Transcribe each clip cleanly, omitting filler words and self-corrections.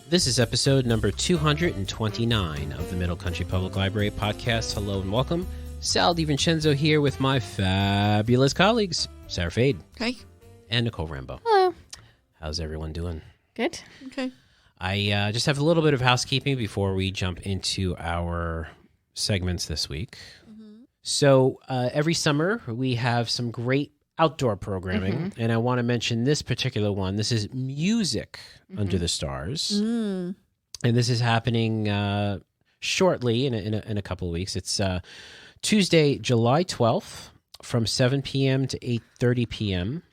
This is episode number 229 of the Middle Country Public Library podcast. Hello and welcome. Sal DiVincenzo here with my fabulous colleagues, Sarah Fade. Hi. And Nicole Rambo. Hello. How's everyone doing? Good. Okay. I just have a little bit of housekeeping before we jump into our segments this week. So every summer we have some great outdoor programming, and I want to mention this particular one. This is Music Under the Stars, and this is happening shortly in a couple of weeks. It's Tuesday, July 12th from 7 p.m. to 8:30 p.m.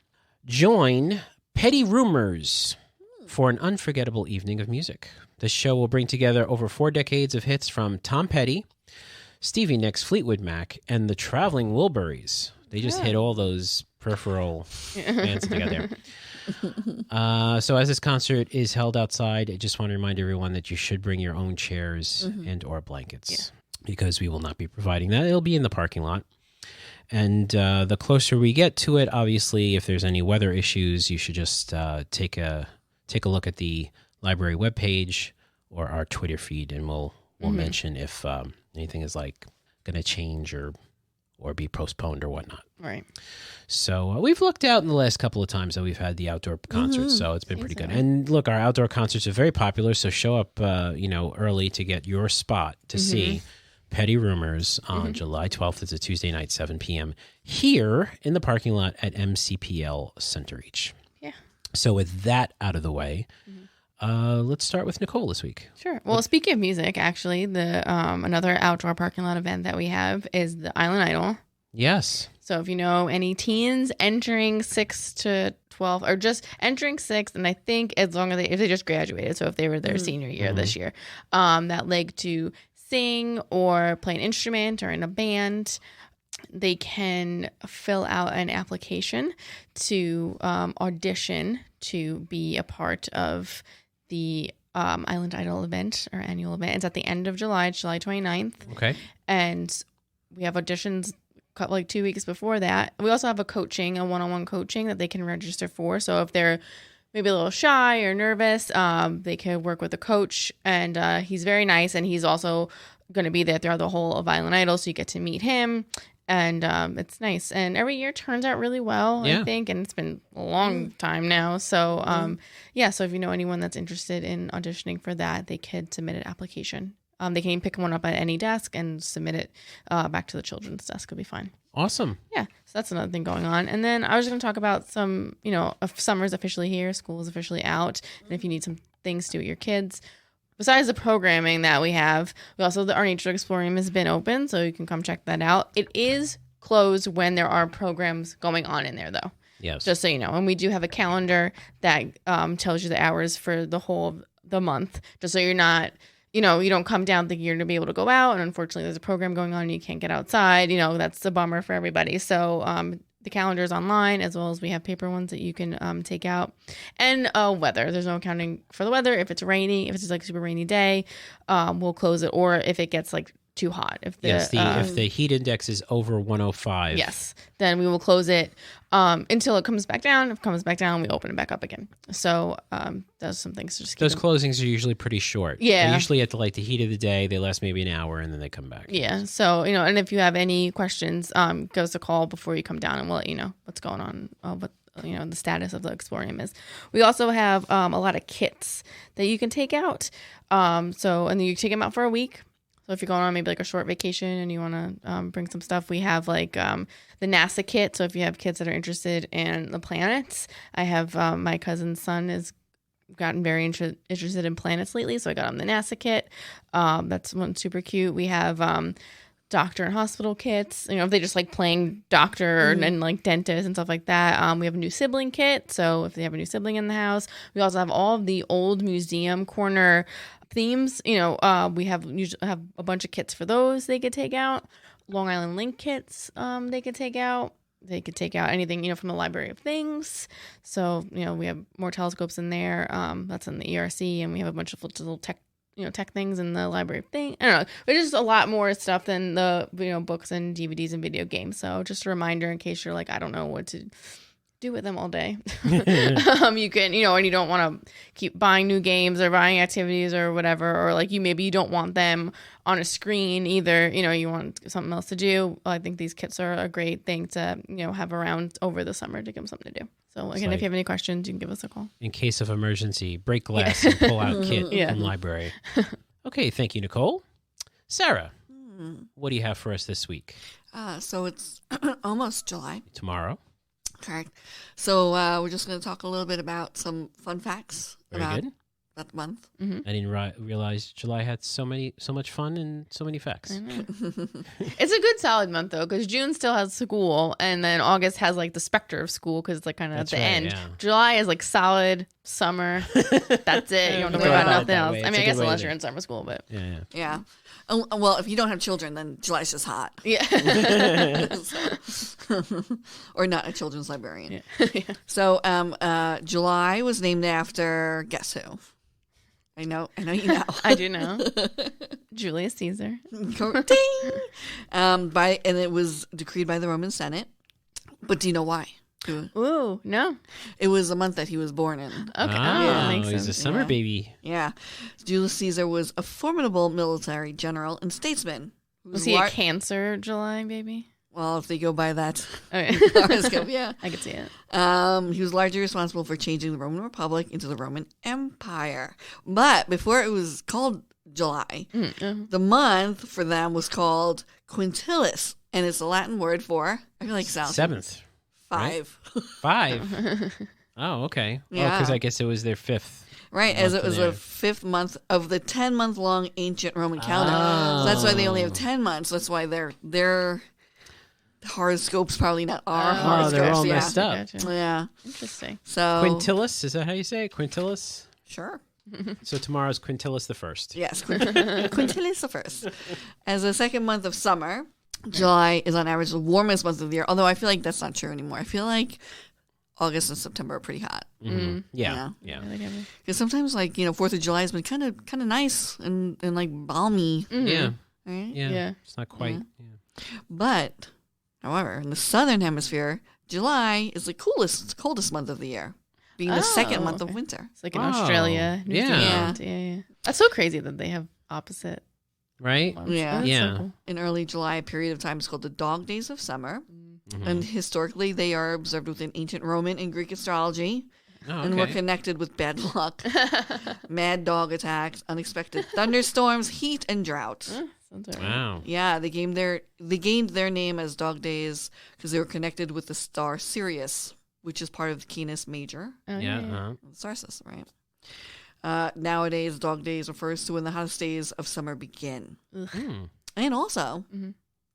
Join Petty Rumors for an unforgettable evening of music. This show will bring together over 4 decades of hits from Tom Petty, Stevie Nicks, Fleetwood Mac, and the Traveling Wilburys. They just hit all those peripheral bands together. So as this concert is held outside, I just want to remind everyone that you should bring your own chairs and or blankets because we will not be providing that. It'll be in the parking lot. And the closer we get to it, obviously, if there's any weather issues, you should just take a look at the library webpage or our Twitter feed, and we'll mention if anything is like going to change or be postponed or whatnot. Right. So we've looked out in the last couple of times that we've had the outdoor concerts, so it's been pretty good. And look, our outdoor concerts are very popular, so show up early to get your spot to see Petty Rumors on July 12th. It's a Tuesday night, 7 p.m. here in the parking lot at MCPL Center Reach. Yeah. So with that out of the way, let's start with Nicole this week. Sure. Well, speaking of music, actually, the another outdoor parking lot event that we have is the Island Idol. Yes. So if you know any teens entering 6 to 12, or just entering 6, and I think as long as if they just graduated, so if they were their senior year this year, that like to sing or play an instrument or in a band, they can fill out an application to audition to be a part of the Island Idol event or annual event. It's at the end of July, July 29th. Okay. And we have auditions like 2 weeks before that. We also have a one-on-one coaching that they can register for. So if they're maybe a little shy or nervous, they can work with a coach. And he's very nice. And he's also going to be there throughout the whole of Island Idol. So you get to meet him. And it's nice. And every year turns out really well, I think. And it's been a long time now. So, so if you know anyone that's interested in auditioning for that, they could submit an application. They can pick one up at any desk and submit it back to the children's desk. It'll be fine. Awesome. Yeah. So that's another thing going on. And then I was going to talk about some, summer's officially here. School is officially out. And if you need some things to do with your kids, besides the programming that we have, our Nature Explorium has been open, so you can come check that out. It is closed when there are programs going on in there, though. Yes. Just so you know. And we do have a calendar that tells you the hours for the whole of the month, just so you're not, you don't come down thinking you're going to be able to go out, and unfortunately there's a program going on and you can't get outside. That's a bummer for everybody. So the calendar is online, as well as we have paper ones that you can take out. And weather. There's no accounting for the weather. If it's rainy, if it's like a super rainy day, we'll close it. Or if it gets like too hot. If the heat index is over 105. Yes. Then we will close it until it comes back down. If it comes back down, we open it back up again. So those some things. Those closings are usually pretty short. Yeah. They're usually at the heat of the day. They last maybe an hour and then they come back. Yeah. So, and if you have any questions, give us a call before you come down and we'll let you know what's going on, what the status of the Explorium is. We also have a lot of kits that you can take out. And then you take them out for a week. So if you're going on maybe like a short vacation and you want to bring some stuff, we have like the NASA kit. So if you have kids that are interested in the planets, I have my cousin's son has gotten very interested in planets lately. So I got him the NASA kit. That's one super cute. We have doctor and hospital kits, if they just like playing doctor and like dentist and stuff like that. We have a new sibling kit. So if they have a new sibling in the house, we also have all of the old museum corner themes. We usually have a bunch of kits for those they could take out. Long Island Link kits they could take out. They could take out anything, from the Library of Things. So, we have more telescopes in there. That's in the ERC, and we have a bunch of little tech things in the Library of Things. I don't know. There's just a lot more stuff than the, books and DVDs and video games. So just a reminder in case you're like, I don't know what to do with them all day. You can, and you don't want to keep buying new games or buying activities or whatever, or like maybe you don't want them on a screen either. You want something else to do. I think these kits are a great thing to, have around over the summer to give them something to do. So again, if you have any questions, you can give us a call. In case of emergency, break glass and pull out kit from library. Okay, thank you, Nicole. Sarah, what do you have for us this week? So it's almost July. Tomorrow. Correct. So we're just going to talk a little bit about some fun facts about that month. Mm-hmm. I didn't realize July had so much fun and so many facts. I know. It's a good solid month though, because June still has school, and then August has like the specter of school because it's like kind of at the end. Yeah. July is like solid summer. That's it. You don't have to worry about nothing else. I mean, I guess unless you're in summer school, but yeah. Well, if you don't have children, then July's just hot. Yeah. Or not a children's librarian. Yeah. So July was named after, guess who? I know you know. I do know. Julius Caesar. Ding! And it was decreed by the Roman Senate. But do you know why? Ooh, no. It was the month that he was born in. Okay. Makes sense. He's a summer baby. Yeah. Julius Caesar was a formidable military general and statesman. Was he a Cancer July baby? Well, if they go by that horoscope, yeah. I could see it. He was largely responsible for changing the Roman Republic into the Roman Empire. But before it was called July, the month for them was called Quintilis. And it's a Latin word for, I feel like sounds. Seventh. 5. Right? 5. Oh, okay. Yeah. Because I guess it was their 5th. Right, as it was the 5th month of the 10-month-long ancient Roman calendar. So that's why they only have 10 months. That's why their horoscopes probably not our horoscopes. They're all messed up. Gotcha. Yeah. Interesting. So Quintilis, is that how you say it? Quintilis? Sure. So tomorrow's Quintilis the 1st. Yes, Quintilis the 1st. As the second month of summer, July is on average the warmest month of the year, although I feel like that's not true anymore. I feel like August and September are pretty hot. Mm-hmm. Yeah. Because sometimes, 4th of July has been kind of nice and like balmy. Mm-hmm. Yeah. Right? Yeah. It's not quite. Yeah. But, however, in the southern hemisphere, July is the coldest month of the year, being the second month of winter. It's like in Australia, New Zealand. Yeah. That's so crazy that they have opposite. Right? Yeah. So cool. In early July, a period of time is called the dog days of summer. Mm-hmm. And historically, they are observed within ancient Roman and Greek astrology. Oh, okay. And were connected with bad luck, mad dog attacks, unexpected thunderstorms, heat, and drought. Sounds right. Wow. Yeah, they gained their name as dog days because they were connected with the star Sirius, which is part of the Canis Major. Oh, Yeah. Star system, right? Nowadays, dog days refers to when the hottest days of summer begin. And also,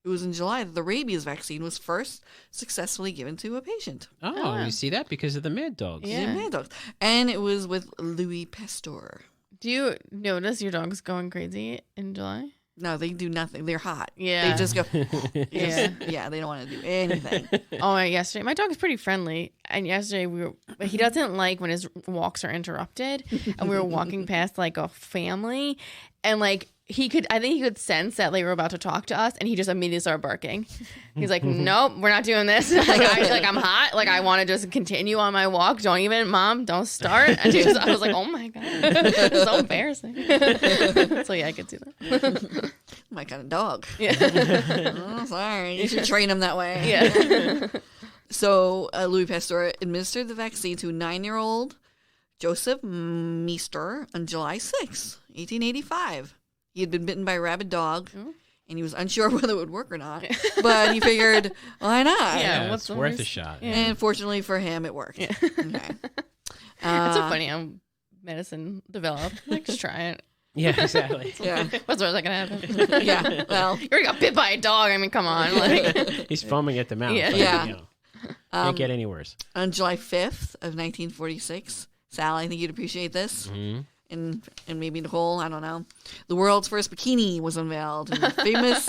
it was in July that the rabies vaccine was first successfully given to a patient. Oh, you see that? Because of the mad dogs. Yeah. The mad dogs. And it was with Louis Pasteur. Do you notice your dog's going crazy in July? No, they do nothing. They're hot. Yeah. They just go. Yeah. They don't want to do anything. Yesterday, my dog is pretty friendly. And yesterday, he doesn't like when his walks are interrupted. And we were walking past like a family. And like, I think he could sense that they were about to talk to us, and he just immediately started barking. He's like, "Nope, we're not doing this." I'm hot. Like, I want to just continue on my walk. Mom, don't start. And I was like, "Oh my god, it's so embarrassing." So yeah, I could see that. My kind of dog. Yeah. Oh, sorry. You should train him that way. Yeah. So Louis Pasteur administered the vaccine to 9-year-old Joseph Meester on July 6, 1885. He had been bitten by a rabid dog, and he was unsure whether it would work or not. But he figured, why not? Yeah, it's worth a shot. Yeah. And fortunately for him, it worked. Yeah. Okay. It's so funny how medicine developed. Like, just try it. Yeah, exactly. Yeah. What's worse that can happen? Yeah. Well, you already got bit by a dog. I mean, come on. Like, he's foaming at the mouth. Yeah. Like, Yeah. Can't get any worse. On July 5th of 1946, Sal, I think you'd appreciate this. Mm-hmm. And maybe Nicole, I don't know. The world's first bikini was unveiled in the famous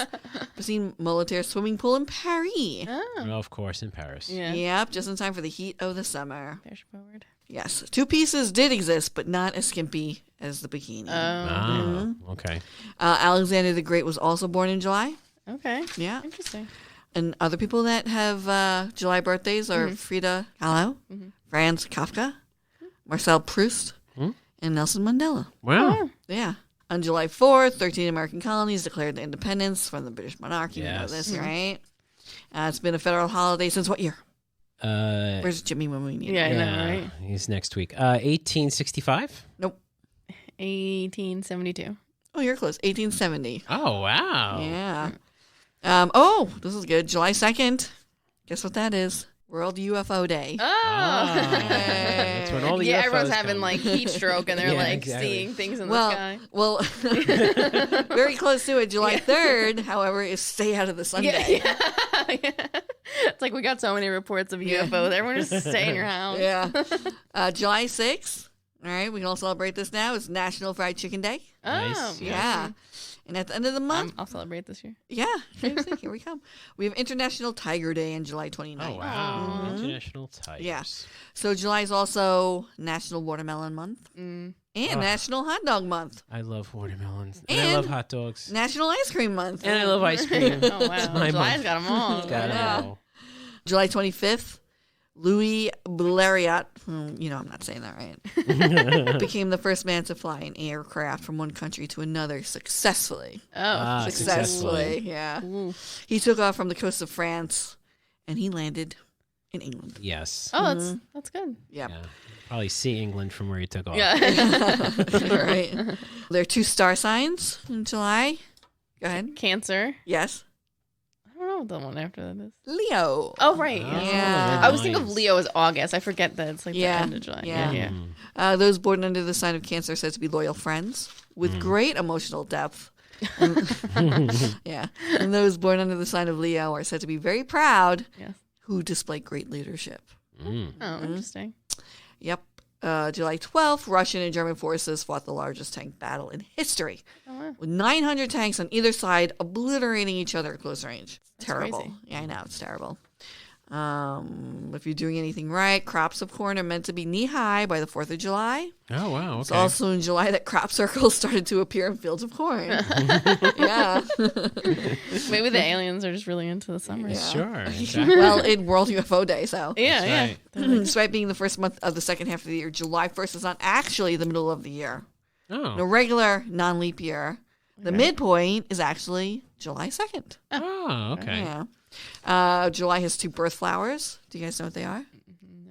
Piscine Molitor swimming pool in Paris. Well, of course, in Paris. Yeah. Yep, just in time for the heat of the summer. Fashion forward. Yes, 2 pieces did exist, but not as skimpy as the bikini. Okay. Alexander the Great was also born in July. Okay. Yeah. Interesting. And other people that have July birthdays are Frida Kahlo, Franz Kafka, Marcel Proust, and Nelson Mandela. Wow. Yeah. On July 4th, 13 American colonies declared their independence from the British monarchy. Yes. You know this, right? It's been a federal holiday since what year? Where's Jimmy when we need him? Yeah, I know, right? He's next week. 1865? Nope. 1872. Oh, you're close. 1870. Oh, wow. Yeah. This is good. July 2nd. Guess what that is? World UFO Day. Oh. That's when all the yeah, UFOs everyone's having come. like heat stroke and they're Yeah, like exactly. seeing things in the sky. Well, very close to it. July 3rd, however, is Stay Out of the Sun Day. Yeah. It's like we got so many reports of UFOs. Everyone just stay in your house. Yeah. July 6th. All right, we can all celebrate this now. It's National Fried Chicken Day. Oh, Nice. Yeah. And at the end of the month, I'll celebrate this year. yeah, seriously, here we come. We have International Tiger Day on July 29th. Oh, wow. International Tigers. Yeah. So July is also National Watermelon Month and National Hot Dog Month. I love watermelons. And I And- love hot dogs. National Ice Cream Month. And I love ice cream. Oh, wow. my July's month. got them all. Got it Yeah. all. July 25th, Louis Blériot, I'm not saying that right, became the first man to fly an aircraft from one country to another successfully. Oh, Successfully, yeah. Ooh. He took off from the coast of France, and he landed in England. Yes. Oh, that's good. Yep. Yeah. Probably see England from where he took off. Yeah. Right. There are 2 star signs in July. Go ahead. Cancer. Yes. I don't know what the one after that is. Leo. Oh, right. Oh, Yeah. I was thinking of nice. Leo as August. I forget that it's like Yeah. the end of July. Yeah. Yeah. Those born under the sign of Cancer are said to be loyal friends with great emotional depth. Yeah. And those born under the sign of Leo are said to be very proud, Yes. who display great leadership. Mm. Oh, interesting. Yep. July 12th, Russian and German forces fought the largest tank battle in history, Oh, wow. with 900 tanks on either side obliterating each other at close range. It's terrible. crazy. Yeah, I know. It's terrible. If you're doing anything right, crops of corn are meant to be knee-high by the 4th of July. Oh, wow. It's Okay. also in July that crop circles started to appear in fields of corn. Yeah. Maybe the aliens are just really into the summer. Yeah. Sure. Exactly. Well, in World UFO Day, so. Yeah, That's yeah. right. Despite being the first month of the second half of the year, July 1st is not actually the middle of the year. No Oh. regular non-leap year. The midpoint is actually July 2nd. Oh, okay. Yeah. July has 2 birth flowers. Do you guys know what they are?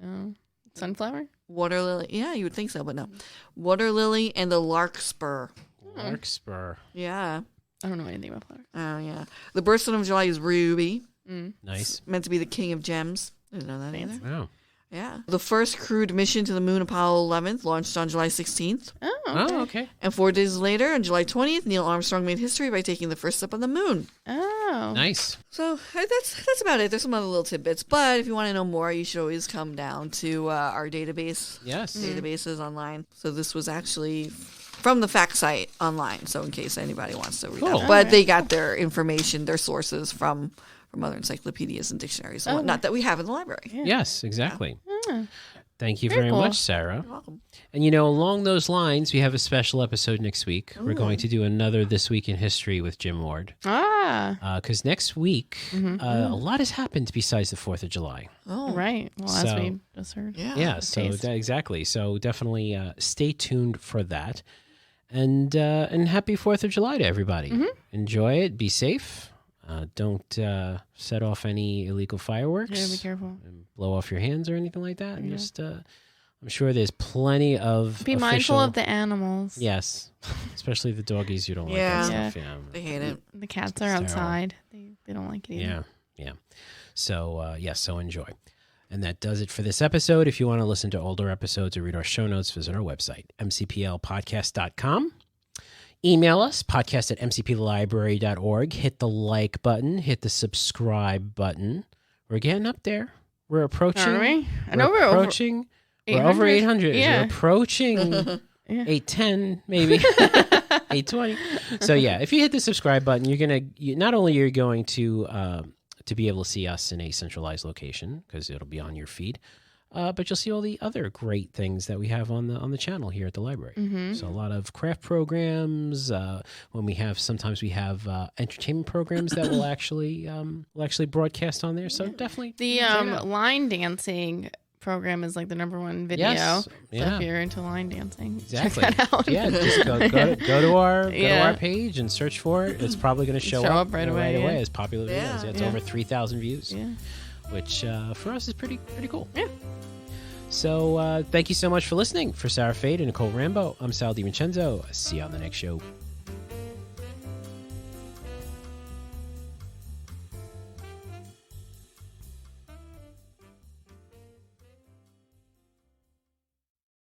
No. Sunflower? Water lily. Yeah, you would think so, but no. Water lily and the larkspur. Larkspur. Yeah. I don't know anything about flowers. Oh, yeah. The birthstone of July is ruby. Nice. Meant to be the king of gems. Didn't know that either. Wow. Yeah. The first crewed mission to the moon, Apollo 11th, launched on July 16th. Oh, Oh, okay. And 4 days later, on July 20th, Neil Armstrong made history by taking the first step on the moon. Oh. Nice. So that's about it. There's some other little tidbits, but if you want to know more, you should always come down to our database. Yes. Databases online. So this was actually from the fact site online. So in case anybody wants to read Cool. that, but they got their information, their sources from other encyclopedias and dictionaries and whatnot that we have in the library. Yes, exactly. Yeah. Thank you Very very cool. much, Sarah. You're welcome. And along those lines, we have a special episode next week. We're going to do another This Week in History with Jim Ward. Ah. Because next week, a lot has happened besides the 4th of July. Oh, Right. Well, as So- we just heard. yeah. Yeah, so taste. exactly. So definitely stay tuned for that. And happy 4th of July to everybody. Enjoy it. Be safe. Don't set off any illegal fireworks. Yeah, be careful. And blow off your hands or anything like that. And just, I'm sure there's plenty of Be mindful of the animals. Yes, especially the doggies. You don't like Yeah. that stuff. Yeah. They hate it. The cats are terrible. outside. They don't like it either. Yeah, yeah. So, so enjoy. And that does it for this episode. If you want to listen to older episodes or read our show notes, visit our website, mcplpodcast.com. Email us, podcast@mcplibrary.org. Hit the like button. Hit the subscribe button. We're getting up there. We're approaching. Are we? I know We're we're over approaching. We're over 800. Yeah. We're approaching 810, maybe 820. So yeah, if you hit the subscribe button, not only you're going to be able to see us in a centralized location because it'll be on your feed, but you'll see all the other great things that we have on the channel here at the library. So a lot of craft programs. Sometimes we have entertainment programs that will actually broadcast on there. So definitely the line dancing program is like the #1 video. Yes. So Yeah. if you're into line dancing, Exactly. check that out. Yeah, just go to our page and search for it. It's probably going to show up right away. Yeah. as popular as it is. It's over 3,000 views, which for us is pretty cool. Yeah. So thank you so much for listening. For Sarah Fade and Nicole Rambo, I'm Sal DiVincenzo. See you on the next show.